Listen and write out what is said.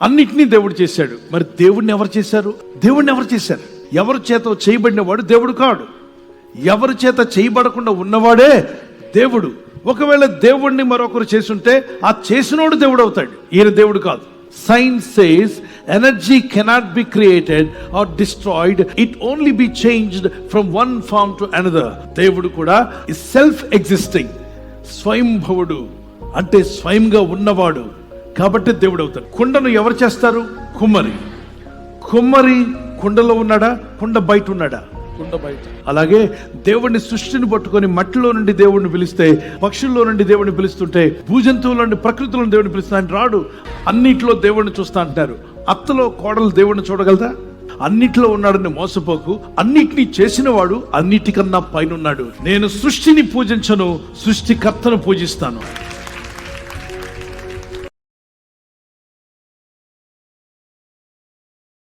అన్నిటినీ దేవుడు చేశాడు. మరి దేవుడిని ఎవరు చేశారు? దేవుడిని ఎవరు చేశారు? ఎవరి చేత చేయబడిన వాడు దేవుడు కాడు. ఎవరి చేత చేయబడకుండా ఉన్నవాడే దేవుడు. ఒకవేళ దేవుడిని మరొకరు చేసుంటే ఆ చేసినోడు దేవుడు అవుతాడు, ఈయన దేవుడు కాదు. Science says energy cannot be created or destroyed, it only be changed from one form to another. దేవుడు కూడా is self existing, స్వయంభవుడు అంటే స్వయంగా ఉన్నవాడు కాబట్టి దేవుడు అవుతాడు. కుండను ఎవరు చేస్తారు? కుమ్మరి. కుమ్మరి కుండలో ఉన్నాడా? కుండ బయట ఉన్నాడా? కుండ బయట. అలాగే దేవుడిని సృష్టిని పట్టుకొని మట్టిలో నుండి దేవుడిని పిలిస్తే, పక్షుల్లో నుండి దేవుడిని పిలుస్తుంటే, భూజంతువుల నుండి ప్రకృతిలో దేవుడిని పిలుస్తా ఆయన రాడు. అన్నిట్లో దేవుడిని చూస్తా అంటారు. అత్తలో కోడలు దేవుడిని చూడగలదా? అన్నిట్లో ఉన్నాడని మోసపోకు. అన్నిటినీ చేసిన వాడు అన్నిటికన్నా పైన ఉన్నాడు. నేను సృష్టిని పూజించను, సృష్టికర్తను పూజిస్తాను.